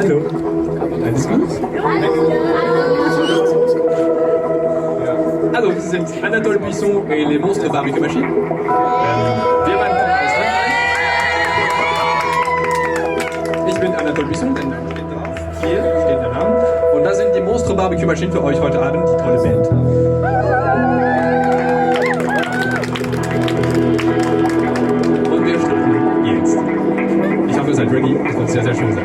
Hallo. Alles gut? Also, wir sind Anatole Buisson et les Monstres Barbecue Machine. Wir waren aus Frankreich. Ich bin Anatole Buisson, dein Name steht drauf. Hier steht der Name. Und das sind die Monstres Barbecue Machine für euch heute Abend, die tolle Band. Und wir starten jetzt. Ich hoffe, ihr seid ready. Das wird sehr, sehr schön sein.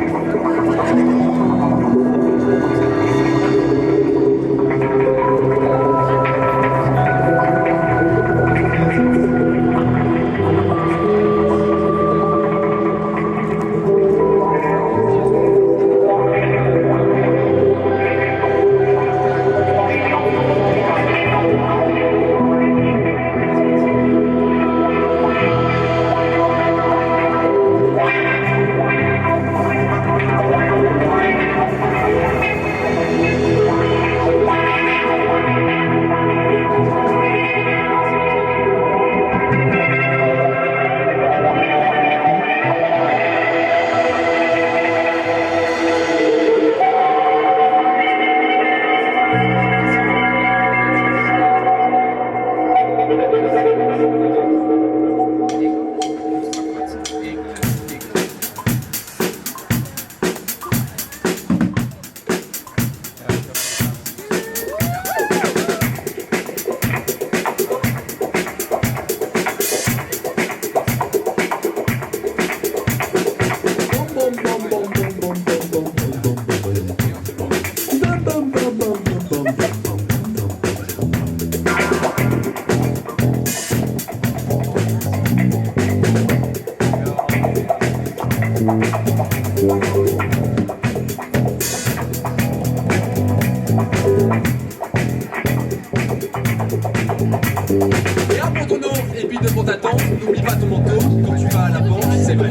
Et un pour ton nom, et puis deux pour ta tante. N'oublie pas ton manteau quand tu vas à la banque, c'est vrai.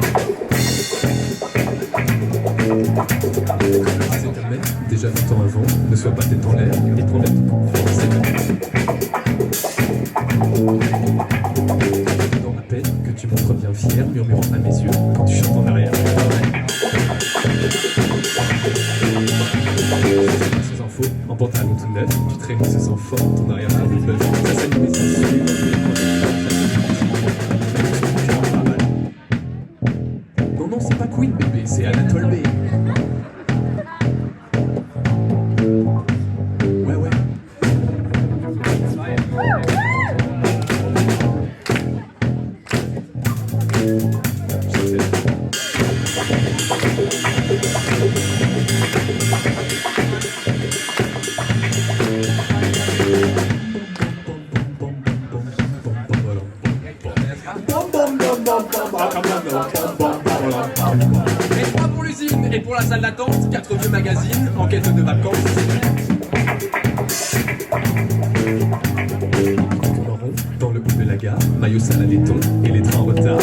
C'est ta mère, déjà 20 ans avant, ne sois pas tête en l'air et prends la c'est dans la peine que tu montres bien fier, murmurant à mes yeux quand tu chantes en arrière. Ces infos, en pantalon tout neuf, tu traînes ce sang fort, ton arrière-plan du bœuf. Ça s'allume et ça suit. Non, non, c'est pas Queen, bébé, c'est Anatole B. Ouais, ouais. Et 3 pour l'usine et pour la salle d'attente, 4 vieux magazines en quête de vacances. Dans le bout de la gare, maillot sale à laiton et les trains en retard.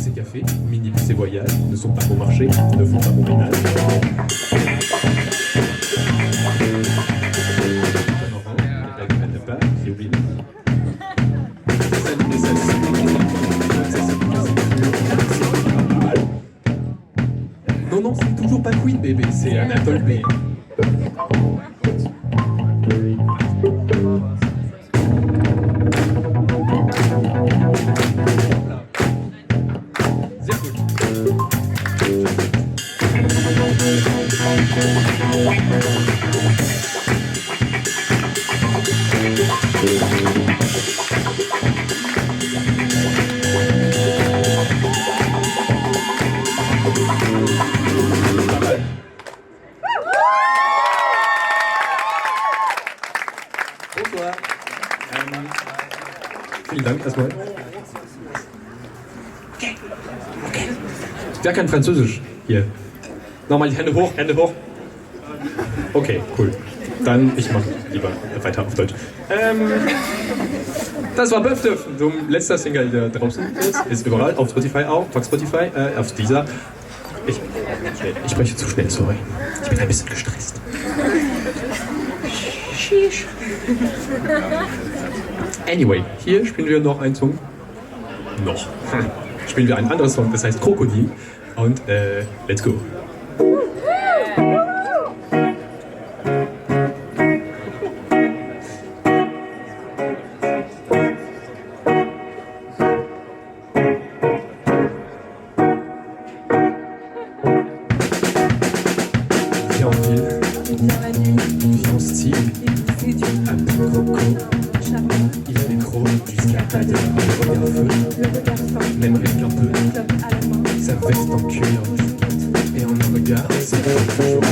Ces cafés, mini ces voyages ne sont pas bon marché, ne font pas bon ménage. Non, non, c'est toujours pas Queen, bébé, c'est Anatole B. Sehr gut. Bonsoir. Vielen Dank erstmal. Okay. Okay. Wer kann Französisch? Hier. Nochmal die Hände hoch, Hände hoch. Okay, cool. Dann ich mache lieber weiter auf Deutsch. Das war Böftöf, so ein letzter Single, der draußen ist überall, auf Spotify auch, auf Spotify, auf dieser. Ich spreche zu schnell, sorry. Ich bin ein bisschen gestresst. Anyway, hier spielen wir noch einen Song. Noch. spielen wir einen anderen Song, das heißt Krokodil. Und let's go. Viens au style, un peu croco. Il avait trop jusqu'à pas d'heure. Le regard feu, même rien qu'un peu. Sa veste en cuir, et en un regard, c'est toujours.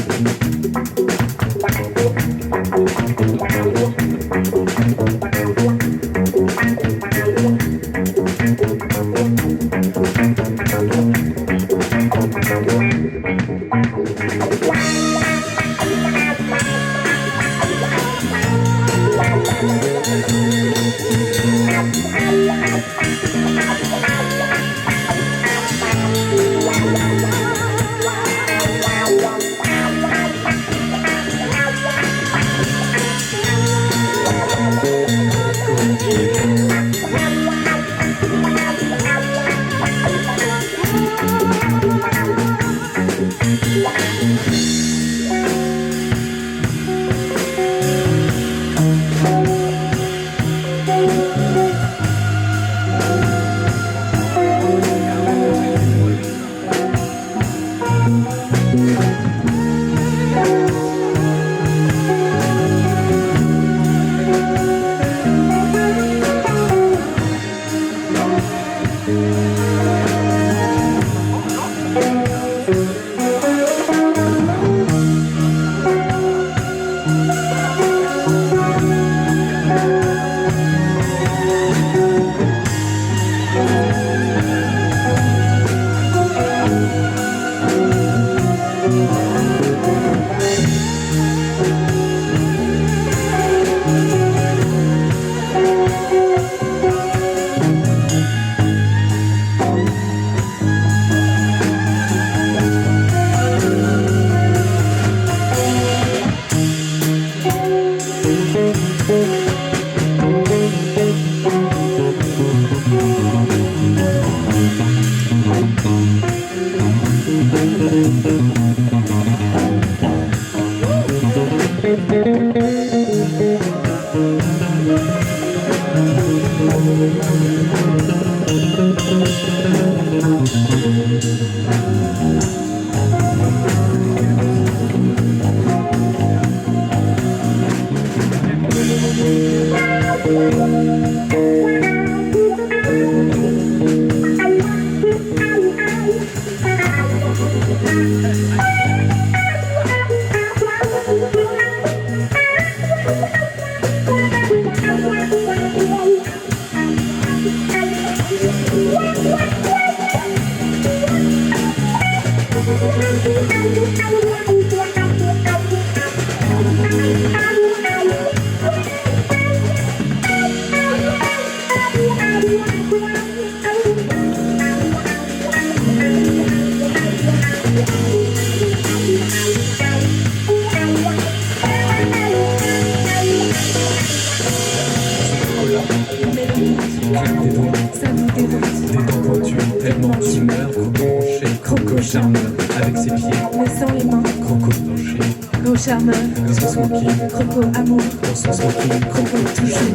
Avec ses pieds, mais sans les mains, Croco plancher, gros charmeur, dans son smoking, croco amour, dans son smoking, croco toujours.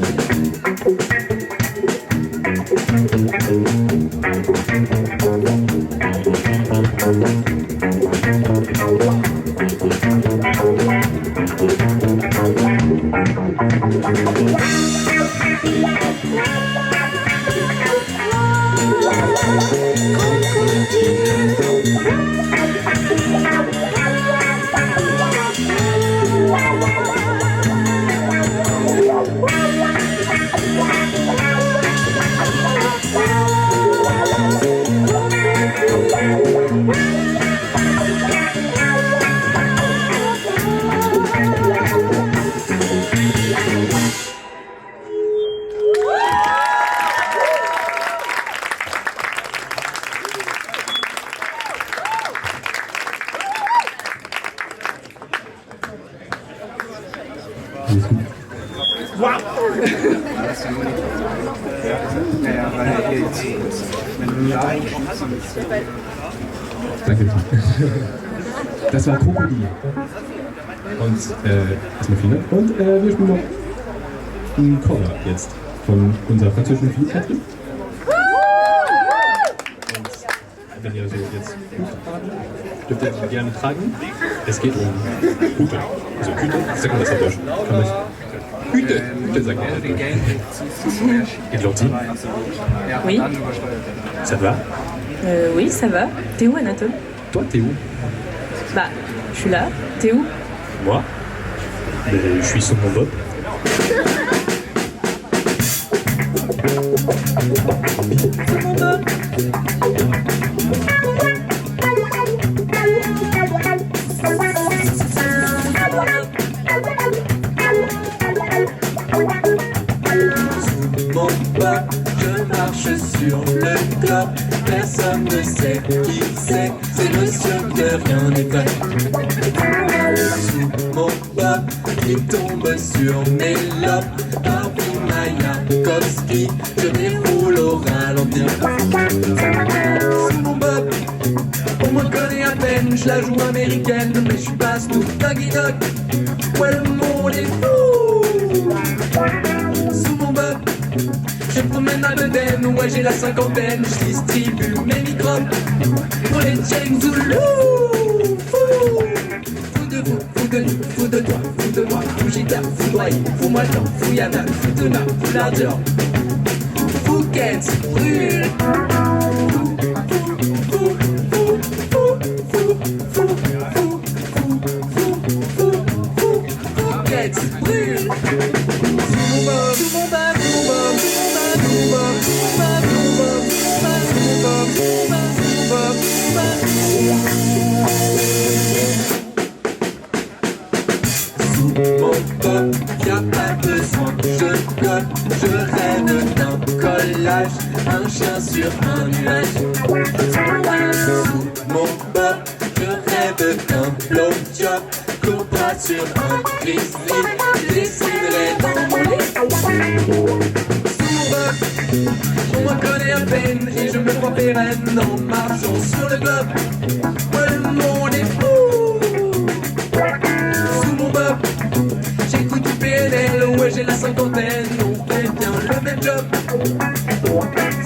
Wow! Danke. Das war Krokodil. Und erstmal vielen Dank. Und wir spielen noch einen Cover jetzt von unserer französischen Fliegerin. Und wenn ihr so jetzt dürft ihr die gerne tragen. Es geht um Hüte. Also Hüte, sagt man das auf Deutsch? Kann man Hüte, Hüte sagt man auf Deutsch. Et gentil. Oui. Ça va? Oui, ça va. T'es où, Anatole? Toi, t'es où? Bah, je suis là. T'es où? Moi? Mais je suis sur mon bob. Mon bob, je marche sur le globe. Personne ne sait qui c'est le seul que rien n'est vrai. Sous mon bob, qui tombe sur mes lobes. Parmi Mayakovsky, je déroule au ralenti. Sous mon bob, on me connaît à peine, je la joue américaine, mais je suis pas Snoop Doggy Dogg. Ouais, le monde est fou. Sous mon bob, je promène à Beden, ouais j'ai la cinquantaine, je distribue mes microbes pour les James Zoulou. Fou de vous, fou de nous, fou de toi, fou de moi, fou gitane, fou doyen, fou moi le temps, fou Yana, fou de ma, fou l'argent. Fouquet brûle. Fouquet brûle. Sous mon bob, y'a pas besoin, je colle, je rêve d'un collage, un chien sur un nuage. Sous mon bob, je rêve d'un blowjob, Cobra sur un grizzly, dessinerai dans mon lit. Sous mon bob, on me connaît à peine et je me crois pérenne en marchant sur le globe. Ouais, le monde est fou. Sous mon bob, j'écoute du PNL, ouais j'ai la cinquantaine, on fait bien le même job.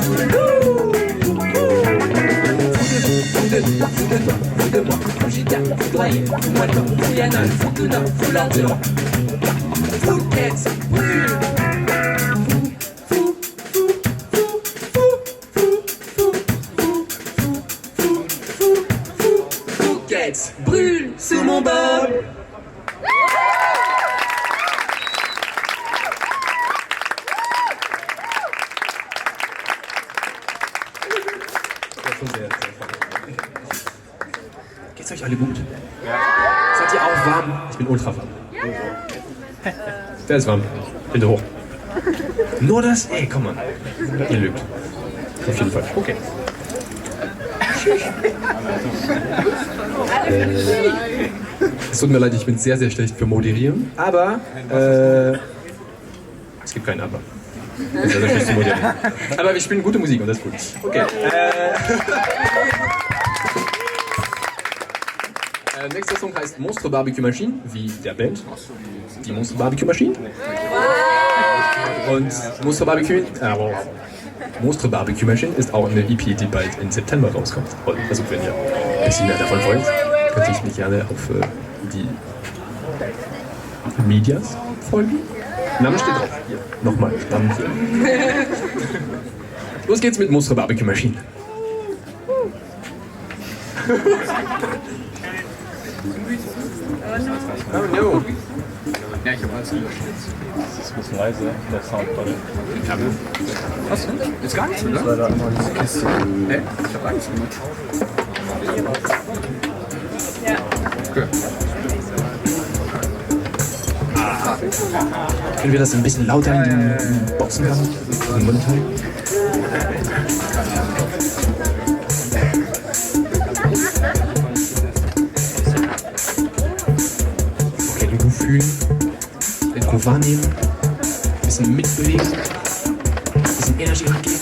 Sous le loup. Fou de toi, fou de moi, fou gitane, fou doyen, fou moi le temps, fou Yana, fou Tuna, fou l'argent. Fouquet brûle. Brûle sous mon bob. Geht's euch alle gut? Seid ihr auch warm? Ich bin ultra warm. Der ist warm. Bitte hoch. Nur das? Ey, komm mal. Ihr lügt. Auf jeden Fall. Okay. Es tut mir leid, ich bin sehr, sehr schlecht für Moderieren, aber es gibt kein Aber. Ich bin sehr, sehr schlecht zu moderieren. Aber wir spielen gute Musik und das ist gut. Okay. Nächster Song heißt Monstre Barbecue Machine, wie der Band. Die Monstre Barbecue Machine. Und Monstre Barbecue Machine ist auch eine EP, die bald im September rauskommt. Und also wenn ihr ein bisschen mehr davon wollt, könnt ihr mich gerne auf die Medias folgen. Name steht drauf. Hier. Nochmal. Namen hier. Los geht's mit Monstre Barbecue Machine. Oh no. Ja, ich habe alles gelöscht. Das ist ein bisschen leise, der Sound gerade. Was denn? Ist gar nichts, oder? Das war da immer diese Kiste. Hä? Ich habe Angst gemacht. Ja. Okay. Können wir das ein bisschen lauter in den Boxen haben? Im Mundteil? Okay, Intro fühlen. Intro wahrnehmen. bisschen mitbewegen, bisschen Energie geben.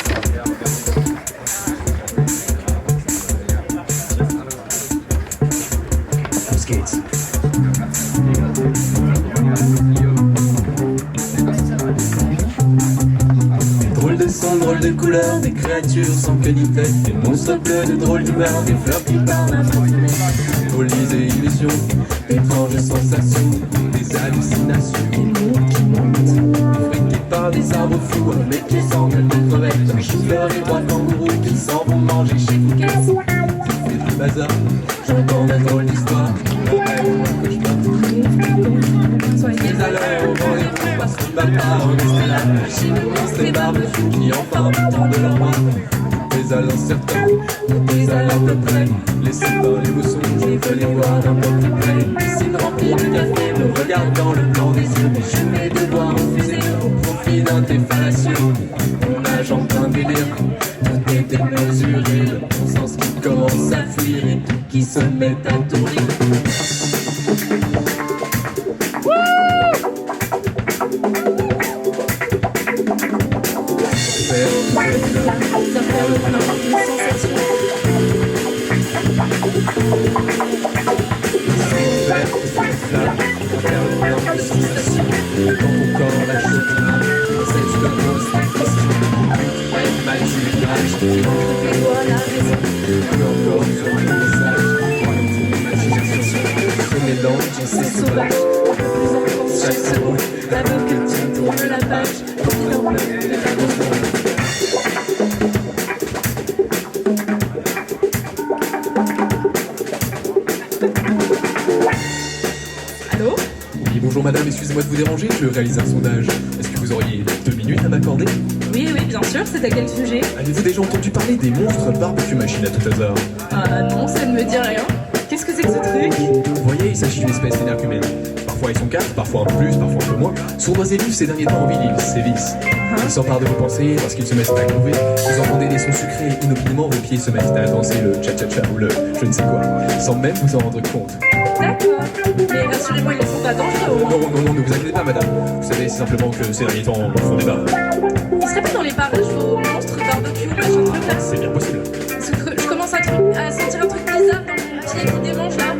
Los geht's. Drôle de son, drôle de couleur, des créatures sans queue ni tête, des monstres bleus de drôle d'humeur, des fleurs qui parlent. Folie et illusions, étranges sensations, des hallucinations, des mots qui montent, des fruits qui parlent, des arbres fous, un mec qui s'engueule des crevettes, un chou-fleur et trois kangourous qui s'en vont manger chez Fouquet. C'est du bazar, j'entends la drôle d'histoire, un rêve ou un cauchemar. Mais alors, au vent et tout passe le bâtard, en escalade, machine, monstres et barbecues qui enferment tant de leurs bras. Des allants certains, des allants à peu près, laissés par les moussons, je veux les voir d'un peu plus près. Piscine remplie de café, me regarde dans le blanc des yeux, des jumets de bois refusés au profit d'un thé fallacieux. On nage en plein délire, tout est démesuré, le bon sens qui commence à fuir et tout qui se met à tourner. Allô ? Oui, bonjour madame, excusez-moi de vous déranger, je réalise un sondage. Est-ce que vous auriez 2 minutes à m'accorder? Oui, bien sûr, c'est à quel sujet ? Avez-vous déjà entendu parler des monstres barbecue machine à tout hasard? Ah non, ça ne me dit rien. Qu'est-ce que c'est que ce truc ? Vous voyez, il s'agit d'une espèce d'énergumène. Parfois ils sont 4, parfois un peu plus, parfois un peu moins. Sournois et vifs ces derniers temps en ville, ils sévissent. Ils s'emparent de vos pensées lorsqu'ils se mettent à groover. Vous entendez des sons sucrés et inopinément vos pieds se mettent à danser le cha-cha-cha ou le je ne sais quoi, sans même vous en rendre compte. D'accord. Mais rassurez-moi, ils ne sont pas dangereux au moins. Non, ne vous inquiétez pas madame. Vous savez, c'est simplement que ces derniers temps, on font des bars. Ils seraient pas dans les parages vos monstres barbecue, machin truc là ? C'est bien possible. Parce que je commence à sentir un truc bizarre dans mon pied qui démange là.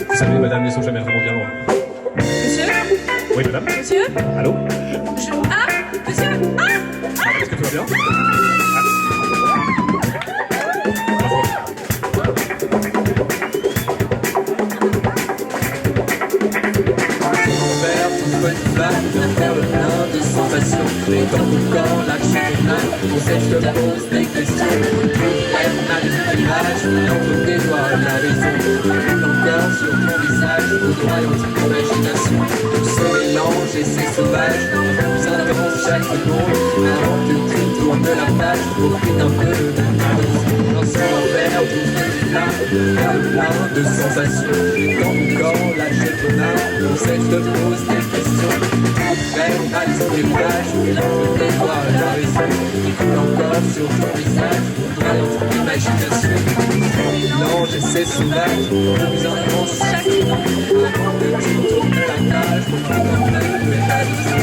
Vous savez, madame, ne sont jamais vraiment bien loin. Monsieur ? Oui, madame. Monsieur ? Allô? Ah ! Monsieur ? Ah ! Est-ce que tout va bien? Faire le plein de sensations, et dans mon corps lâche ton âme, on sait je te pose des questions. Elle n'a des images, entre tes doigts la raison, encore sur ton visage, foudroyante imagination. Tout se mélange et c'est sauvage, plus intense chaque seconde, avant que tu tournes la page, profite un peu de ta dose. Dans son envers, plein de sensations, et dans mon corps lâche ton âme, on sait je te pose des questions. Frère, mal sur les plages, entre tes doigts la raison, qui coule encore sur ton visage, foudroyante imagination. Mélange et c'est sauvage, plus intense chaque seconde, avant que tu tournes la page, profite un peu de ta dose.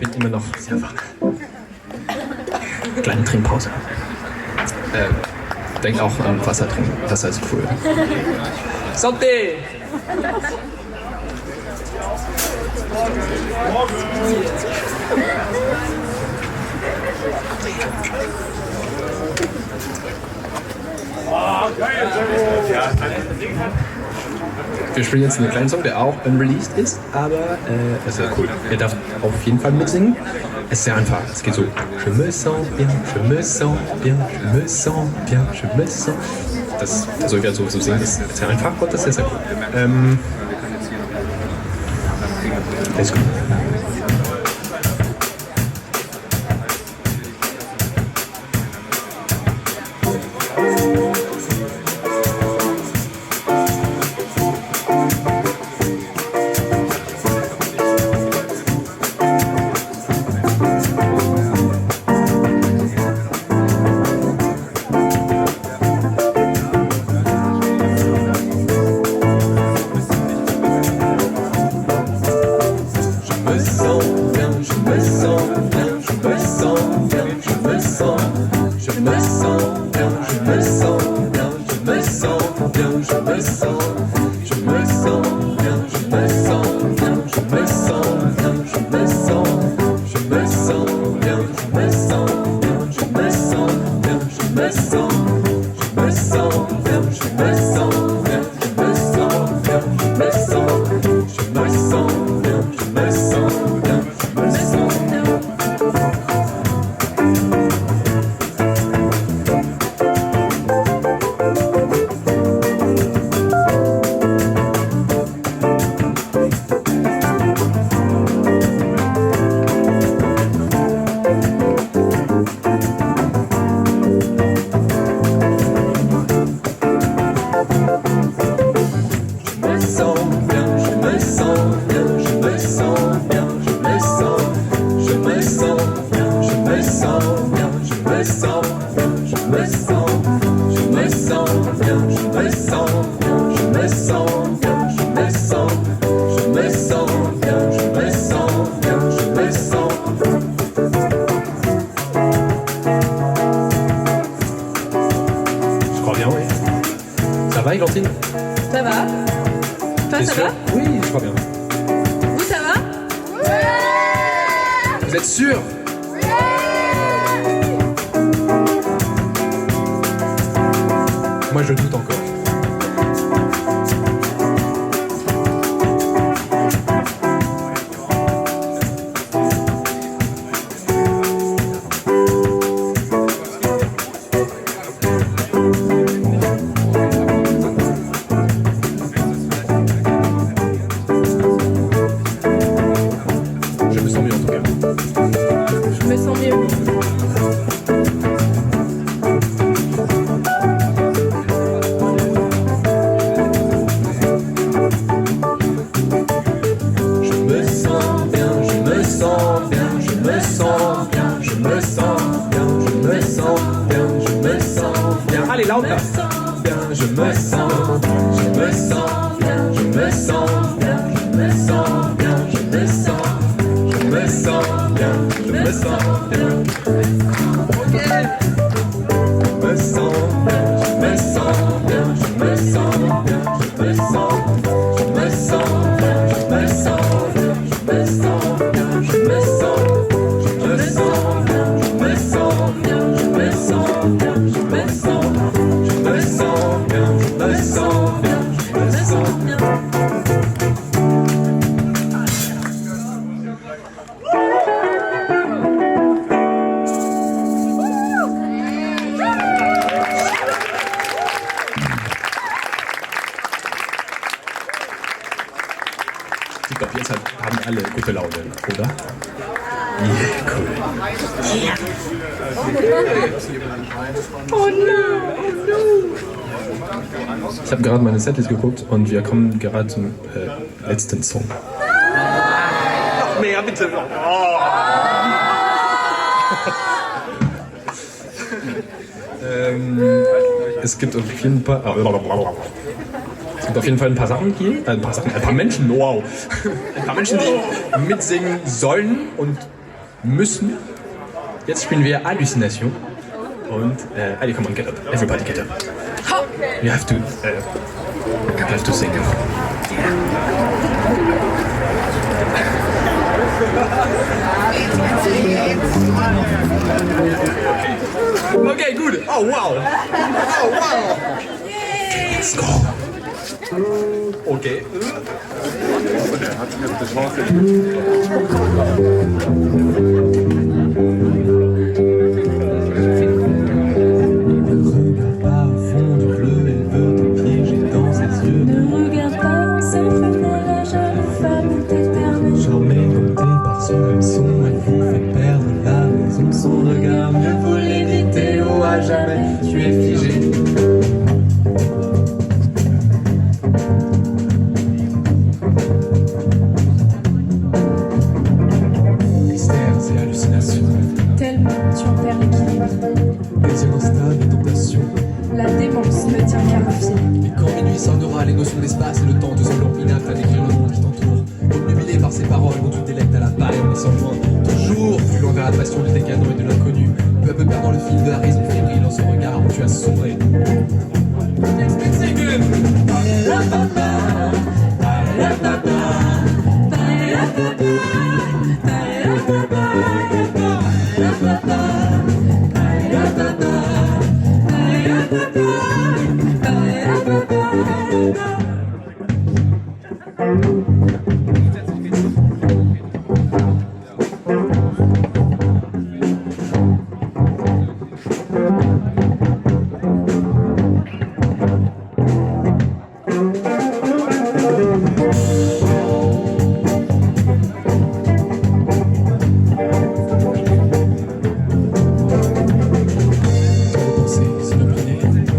Ich bin immer noch sehr wach. Kleine Trinkpause. Denk auch an Wasser trinken. Wasser ist cool. Santé! Wir spielen jetzt einen kleinen Song, der auch unreleased ist, aber ist sehr cool. Ihr darf auf jeden Fall mitsingen. Es ist sehr einfach. Es geht so: Je me sens bien, je me sens bien, je me sens bien, je me sens. Das, also ich werde so singen, das ist sehr einfach und das ist sehr cool. Let's go. Je me sens bien, je me sens bien, je me sens bien, je me sens, je me sens bien, je me sens bien, je me sens bien, je me sens, je me sens bien, je me sens bien, je me sens bien, je me sens, je me sens bien, je me sens bien, je me sens bien, je me sens, je me sens bien, je me sens bien, je me sens bien. Je crois bien, oui. Ça va, Églantine? Ça va? Toi, ça va? Oui, je crois bien. Vous, ça va? Vous êtes sûr? Moi, je doute encore. Je me sens mieux en tout cas. Je me sens mieux. Je me sens bien, je me sens bien, je me sens bien, je me sens bien, je me sens bien, je me sens bien. Allez, là, on Je me sens bien, je me sens, je me sens bien, je me sens bien, je me sens bien, je me sens, je me sens bien, je me sens bien. Je me sens bien, je me sens bien, je me sens bien, je me sens, je me sens bien, je me sens bien, je me sens bien, je me sens, je me sens bien, je me sens bien, je me sens bien, je me sens, je me sens bien, je me sens bien, je me sens bien. Ich glaube, jetzt haben alle gute Laune, oder? Yeah, cool. Oh no, oh no. Ich habe gerade meine Setlist geguckt und wir kommen gerade zum letzten Song. Noch mehr, bitte. Es gibt auf jeden Fall. Es gibt auf jeden Fall ein paar Sachen hier, ein paar Menschen, wow. Ein paar Menschen, die mitsingen sollen und müssen. Jetzt spielen wir Hallucination. Und, allez, come on, get up. Everybody get up. You have to sing. Okay, good. Oh, wow. Oh, wow. Okay, let's go. Okay. Son regard, mieux vaut l'éviter ou à jamais tu es figé. Extase et hallucination, Tellement tu en perds l'équilibre. désir instable et tentation. La démence ne tient qu'à un fil. Et quand minuit sonnera, les notions d'espace et le temps te semblent inaptes à décrire le monde qui t'entoure. Obnubilé par ces paroles dont tu te délectes à la paille en laissant loin. Toujours plus loin vers la passion du décadent et de l'inconnu. Peu à peu perdant le fil de la raison, fil tu as sombré.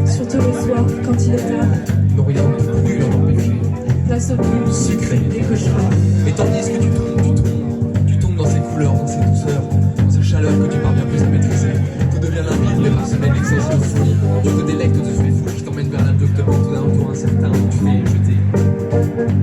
Surtout le soir, quand il est tard, Non, rien ne peut plus en empêcher. l'insomnie, Le secret. les cauchemars. Et tandis que tu tombes dans ces couleurs, dans ces douceurs, dans cette chaleur que tu parviens plus à maîtriser. Tout devient limpide, les parsemènes l'excès de folie. Tu te délectes de ce fou qui t'emmène vers l'aveuglement, tout d'un tour incertain où tu fais jeter.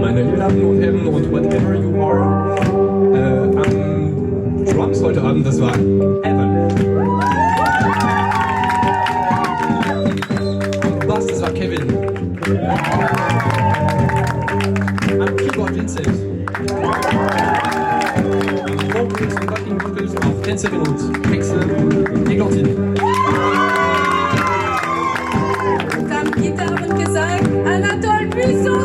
Meine Damen und Herren und whatever you are, am Drums heute Abend, das war Evan. Am Bass, das war Kevin. Am Keyboard Vincent. Am Vocals und Backing Vocals auch Tänzerin und Hexe Eglantine. Und am Gitarre und Gesang, Anatole Buisson.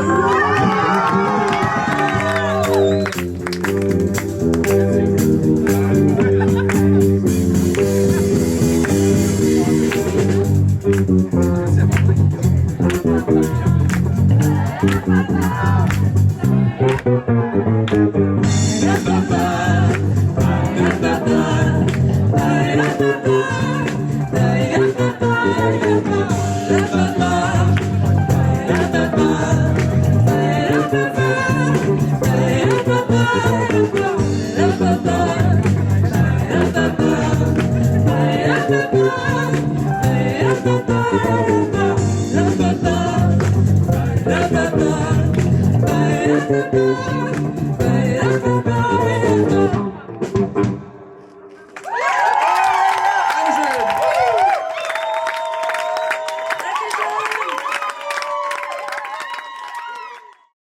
La